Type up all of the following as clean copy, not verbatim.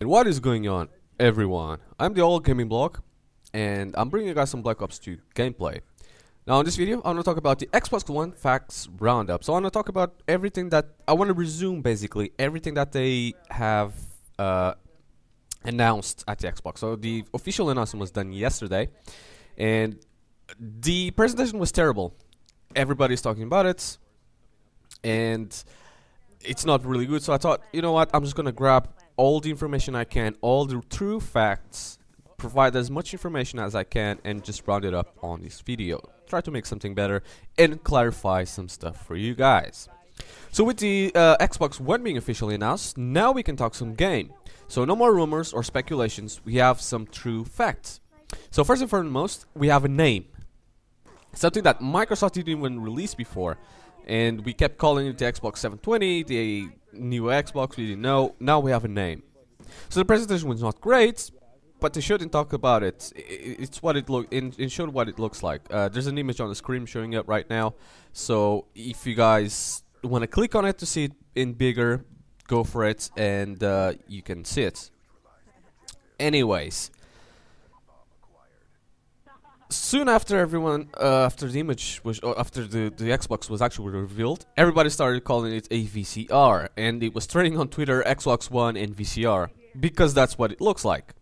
And what is going on, everyone? I'm the old gaming blog, and I'm bringing you guys some Black Ops 2 gameplay. Now in this video, I want to talk about the Xbox One facts roundup. So I want to talk about everything that I want to resume, basically everything that they have announced at the Xbox. So the official announcement was done yesterday, and the presentation was terrible. Everybody's talking about it, and it's not really good. So I thought, you know what, I'm just gonna grab all the information I can, all the true facts, provide as much information as I can, and just round it up on this video. Try to make something better and clarify some stuff for you guys. So with the Xbox One being officially announced, now we can talk some game. So no more rumors or speculations, we have some true facts. So first and foremost, we have a name. Something that Microsoft didn't even release before. And we kept calling it the Xbox 720, the new Xbox, we didn't know. Now we have a name. So the presentation was not great, but they shouldn't talk about it. It's what it showed what it looks like. There's an image on the screen showing it right now. So if you guys want to click on it to see it in bigger, go for it, and you can see it. Anyways, soon after after the image was, after the Xbox was actually revealed, everybody started calling it a VCR, and it was trending on Twitter, Xbox One and VCR, because that's what it looks like.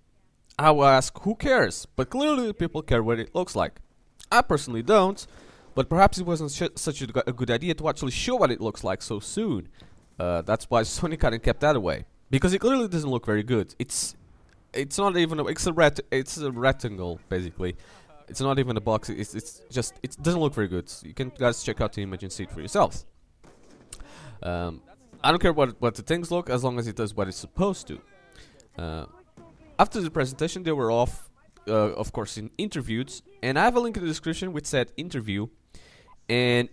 I will ask, who cares? But clearly people care what it looks like. I personally don't, but perhaps it wasn't such a good idea to actually show what it looks like so soon. That's why Sony kind of kept that away, because it clearly doesn't look very good. It's not even it's a rectangle basically. It's not even a box. It's just, it doesn't look very good. You can guys check out the image and see it for yourselves. I don't care what the things look, as long as it does what it's supposed to. After the presentation, they were off, of course, interviewed, and I have a link in the description which said interview, and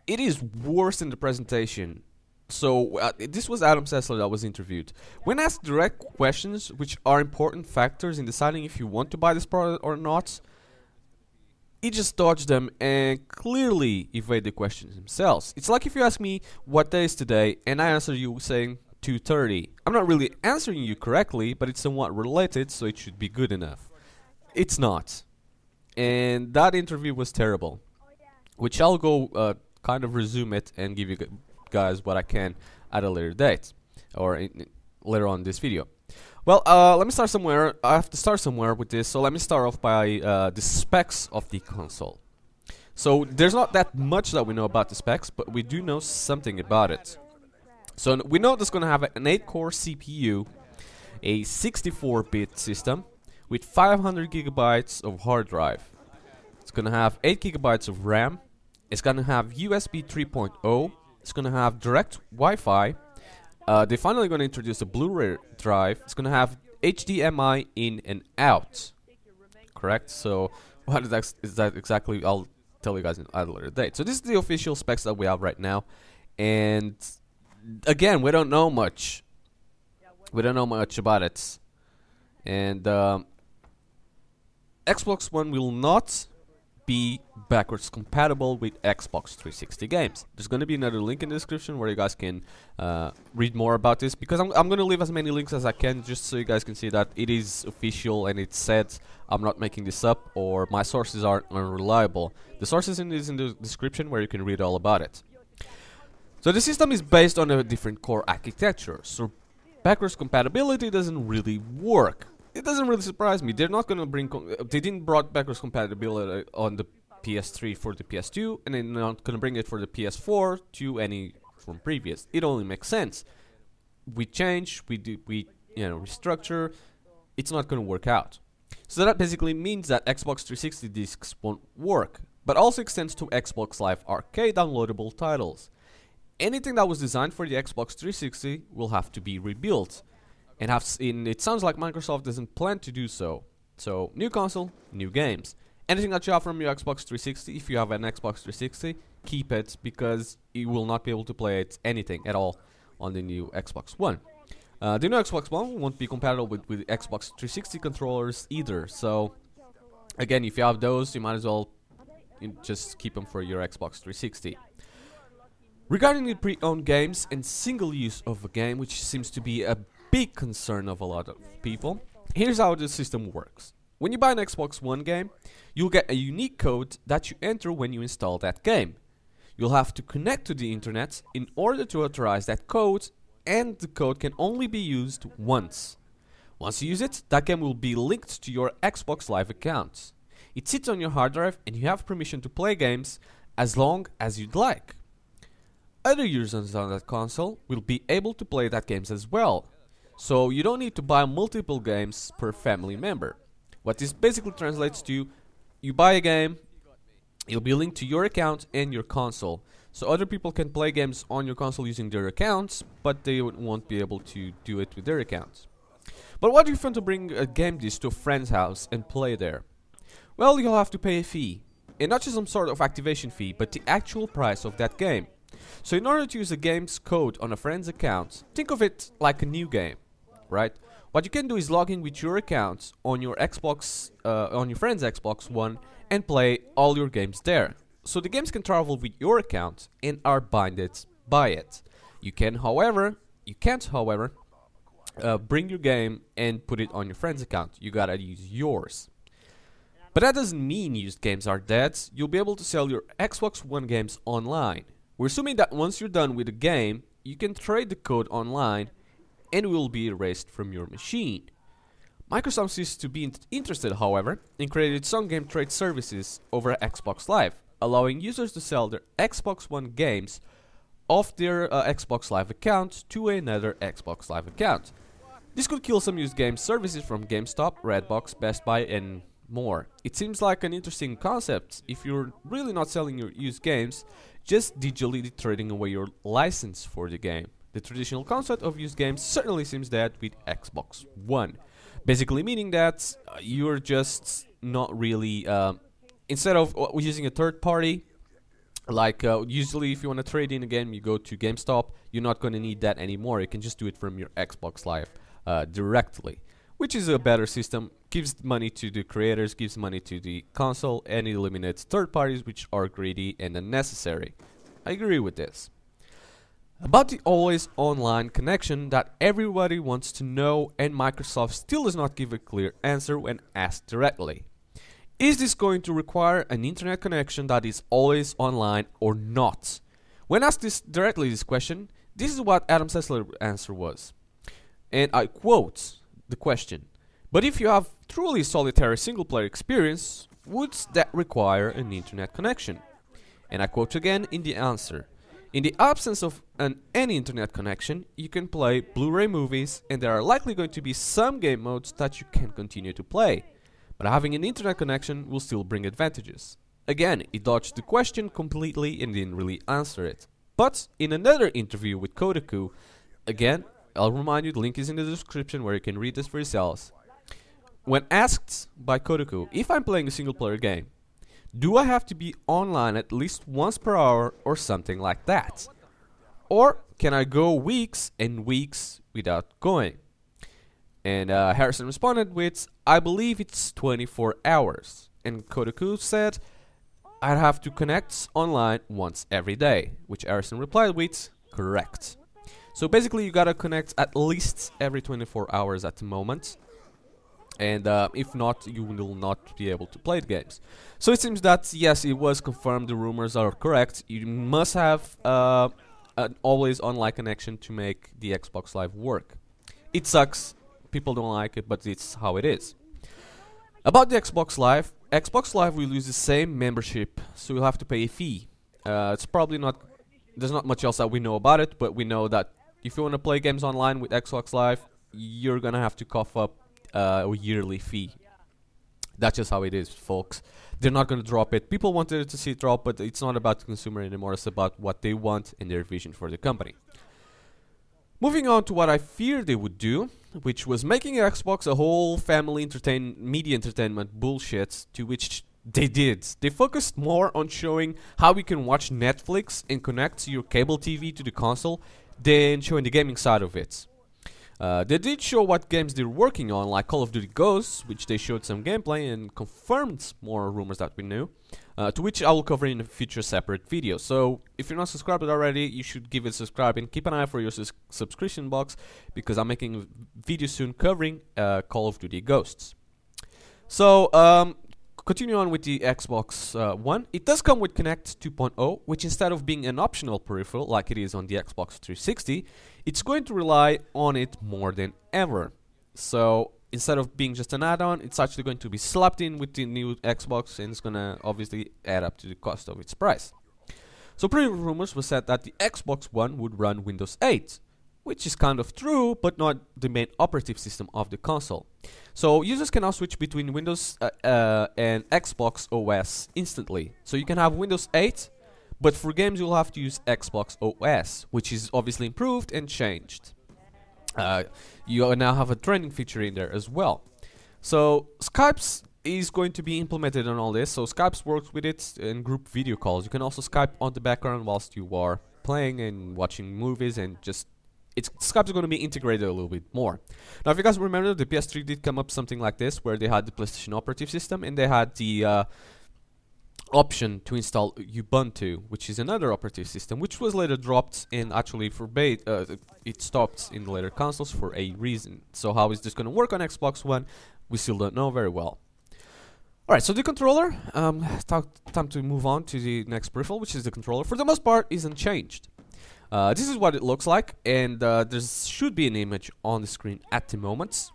it is worse than the presentation. So this was Adam Sessler that was interviewed. When asked direct questions, which are important factors in deciding if you want to buy this product or not, he just dodged them and clearly evaded the questions themselves. It's like if you ask me what day is today, and I answer you saying 2:30. I'm not really answering you correctly, but it's somewhat related, so it should be good enough. It's not. And that interview was terrible, which I'll go kind of resume it and give you guys what I can at a later date, or later on in this video. Well, let me start somewhere. I have to start somewhere with this, so let me start off by the specs of the console. So there's not that much that we know about the specs, but we do know something about it. So we know it's going to have an 8-core CPU, a 64-bit system with 500 gigabytes of hard drive. It's going to have 8 gigabytes of RAM. It's going to have USB 3.0. It's going to have direct Wi-Fi. They're finally going to introduce a Blu-ray drive. It's going to have HDMI in and out. Correct? So what is that exactly? I'll tell you guys at a later date. So this is the official specs that we have right now. And again, we don't know much. We don't know much about it. And Xbox One will not be backwards compatible with Xbox 360 games. There's going to be another link in the description where you guys can read more about this, because I'm going to leave as many links as I can, just so you guys can see that it is official and it's said. I'm not making this up, or my sources aren't unreliable. The sources is in the description where you can read all about it. So the system is based on a different core architecture, so backwards compatibility doesn't really work. It doesn't really surprise me. They're not gonna bring. They didn't brought backwards compatibility on the PS3 for the PS2, and they're not gonna bring it for the PS4 to any from previous. It only makes sense. We change, we restructure. It's not gonna work out. So that basically means that Xbox 360 discs won't work, but also extends to Xbox Live Arcade downloadable titles. Anything that was designed for the Xbox 360 will have to be rebuilt. And it sounds like Microsoft doesn't plan to do so. So, new console, new games. Anything that you have from your Xbox 360, if you have an Xbox 360, keep it, because you will not be able to play it anything at all on the new Xbox One. The new Xbox One won't be compatible with Xbox 360 controllers either. So, again, if you have those, you might as well just keep them for your Xbox 360. Regarding the pre-owned games and single use of a game, which seems to be a big concern of a lot of people. Here's how the system works. When you buy an Xbox One game, you'll get a unique code that you enter when you install that game. You'll have to connect to the internet in order to authorize that code, and the code can only be used once. Once you use it, that game will be linked to your Xbox Live account. It sits on your hard drive and you have permission to play games as long as you'd like. Other users on that console will be able to play that games as well, so you don't need to buy multiple games per family member. What this basically translates to, you buy a game, it'll be linked to your account and your console, so other people can play games on your console using their accounts, but they won't be able to do it with their accounts. But what if you want to bring a game disc to a friend's house and play there? Well, you'll have to pay a fee, and not just some sort of activation fee, but the actual price of that game. So in order to use a game's code on a friend's account, think of it like a new game, right? What you can do is log in with your account on your Xbox, on your friend's Xbox One, and play all your games there. So the games can travel with your account and are binded by it. You can't, however, bring your game and put it on your friend's account. You gotta use yours. But that doesn't mean used games are dead. You'll be able to sell your Xbox One games online. We're assuming that once you're done with the game, you can trade the code online and it will be erased from your machine. Microsoft seems to be interested, however, in creating some game trade services over Xbox Live, allowing users to sell their Xbox One games off their Xbox Live account to another Xbox Live account. This could kill some used game services from GameStop, Redbox, Best Buy, and more. It seems like an interesting concept if you're really not selling your used games, just digitally trading away your license for the game. The traditional concept of used games certainly seems dead with Xbox One. Basically meaning that you're just not really, instead of using a third party, like usually if you want to trade in a game, you go to GameStop, you're not going to need that anymore. You can just do it from your Xbox Live directly, which is a better system, gives money to the creators, gives money to the console, and eliminates third parties which are greedy and unnecessary. I agree with this. About the always online connection that everybody wants to know, and Microsoft still does not give a clear answer when asked directly. Is this going to require an internet connection that is always online or not? When asked this question, this is what Adam Sessler's answer was. And I quote the question: "But if you have truly solitary single-player experience, would that require an internet connection?" And I quote again in the answer: "In the absence of any internet connection, you can play Blu-ray movies, and there are likely going to be some game modes that you can continue to play. But having an internet connection will still bring advantages." Again, he dodged the question completely and didn't really answer it. But in another interview with Kotaku, again, I'll remind you, the link is in the description where you can read this for yourselves. When asked by Kotaku, if I'm playing a single player game, do I have to be online at least once per hour or something like that? Or can I go weeks and weeks without going? And Harrison responded with, "I believe it's 24 hours. And Kotaku said, "I'd have to connect online once every day," which Harrison replied with, "Correct." So basically you gotta connect at least every 24 hours at the moment. And if not, you will not be able to play the games. So it seems that, yes, it was confirmed, the rumors are correct. You must have an always online connection to make the Xbox Live work. It sucks, people don't like it, but it's how it is. About the Xbox Live will use the same membership, so you'll have to pay a fee. It's probably not, there's not much else that we know about it, but we know that if you want to play games online with Xbox Live, you're gonna have to cough up a yearly fee. That's just how it is, folks. They're not going to drop it. People wanted to see it drop, but it's not about the consumer anymore. It's about what they want and their vision for the company. Moving on to what I feared they would do, which was making Xbox a whole family media entertainment bullshit, to which they did. They focused more on showing how we can watch Netflix and connect your cable TV to the console than showing the gaming side of it. They did show what games they're working on, like Call of Duty Ghosts, which they showed some gameplay and confirmed more rumors that we knew. to which I will cover in a future separate video. So if you're not subscribed already, you should give it a subscribe and keep an eye out for your subscription box, because I'm making a video soon covering Call of Duty Ghosts. So continue on with the Xbox One. It does come with Connect 2.0, which instead of being an optional peripheral like it is on the Xbox 360, it's going to rely on it more than ever. So instead of being just an add-on, it's actually going to be slapped in with the new Xbox, and it's going to obviously add up to the cost of its price. So previous rumors were said that the Xbox One would run Windows 8, which is kind of true, but not the main operative system of the console. So users can now switch between Windows and Xbox OS instantly. So you can have Windows 8, but for games you'll have to use Xbox OS, which is obviously improved and changed. You now have a trending feature in there as well. So Skype is going to be implemented on all this. So Skype works with it in group video calls. You can also Skype on the background whilst you are playing and watching movies, and just Skype is going to be integrated a little bit more. Now, if you guys remember, the PS3 did come up something like this, where they had the PlayStation operative system and they had the option to install Ubuntu, which is another operative system, which was later dropped and actually forbade. It stopped in the later consoles for a reason. So how is this going to work on Xbox One? We still don't know very well. Alright, so the controller, time to move on to the next peripheral, which is the controller. For the most part, is unchanged. This is what it looks like, and there should be an image on the screen at the moment,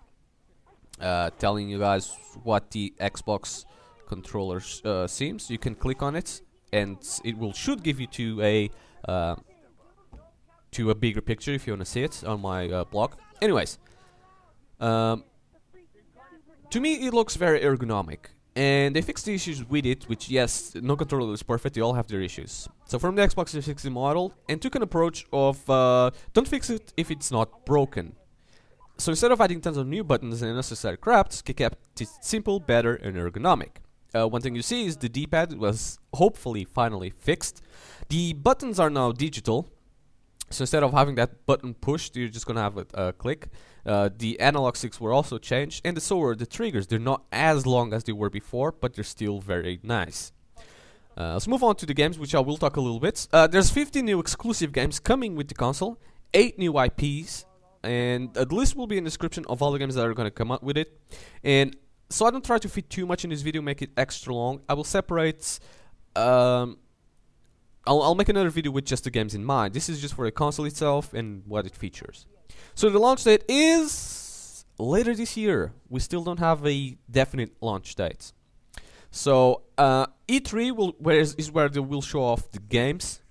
telling you guys what the Xbox controller seems. You can click on it, and it should give you to a bigger picture if you want to see it on my blog. Anyways, to me it looks very ergonomic, and they fixed the issues with it, which, yes, no controller is perfect, they all have their issues. So from the Xbox 360 model, and took an approach of don't fix it if it's not broken. So instead of adding tons of new buttons and unnecessary crap, they kept it simple, better, and ergonomic. One thing you see is the D-pad was hopefully finally fixed. The buttons are now digital, so instead of having that button pushed, you're just gonna have a click. The analog sticks were also changed, and so were the triggers. They're not as long as they were before, but they're still very nice. Let's move on to the games, which I will talk a little bit. There's 50 new exclusive games coming with the console, 8 new IPs, and the list will be in the description of all the games that are gonna come out with it. And so I don't try to fit too much in this video, make it extra long. I will separate. I'll make another video with just the games in mind. This is just for the console itself and what it features. So the launch date is later this year. We still don't have a definite launch date. So E3 is where they will show off the games,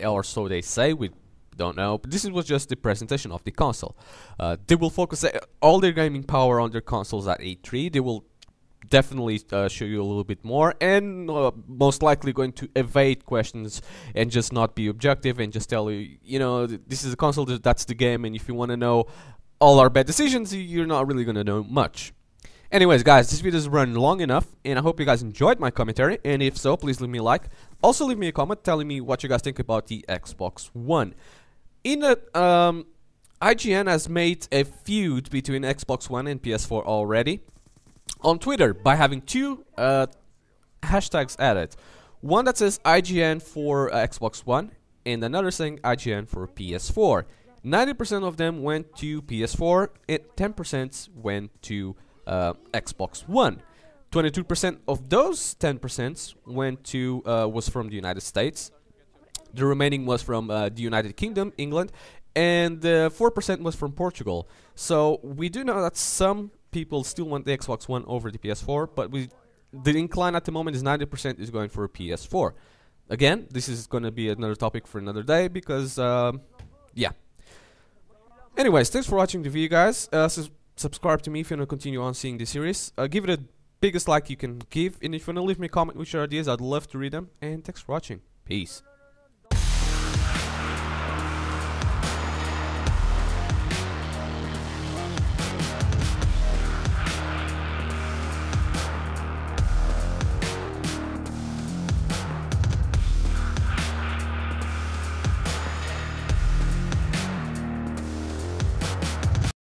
or so they say. We don't know, but this was just the presentation of the console. They will focus all their gaming power on their consoles at E3. They will definitely show you a little bit more, and most likely going to evade questions and just not be objective and just tell you, you know, this is a console, that's the game, and if you want to know all our bad decisions, you're not really going to know much. Anyways, guys, this video is running long enough, and I hope you guys enjoyed my commentary, and if so, please leave me a like. Also leave me a comment telling me what you guys think about the Xbox One. IGN has made a feud between Xbox One and PS4 already on Twitter by having two hashtags added. One that says IGN for Xbox One and another saying IGN for PS4. 90% of them went to PS4 and 10% went to Xbox One. 22% of those 10% went to was from the United States. The remaining was from the United Kingdom, England, and 4% was from Portugal. So we do know that some people still want the Xbox One over the PS4, but the incline at the moment is 90% is going for a PS4. Again, this is going to be another topic for another day because, yeah. Anyways, thanks for watching the video, guys. Subscribe to me if you want to continue on seeing the series. Give it the biggest like you can give, and if you want to leave me a comment with your ideas, I'd love to read them. And thanks for watching. Peace.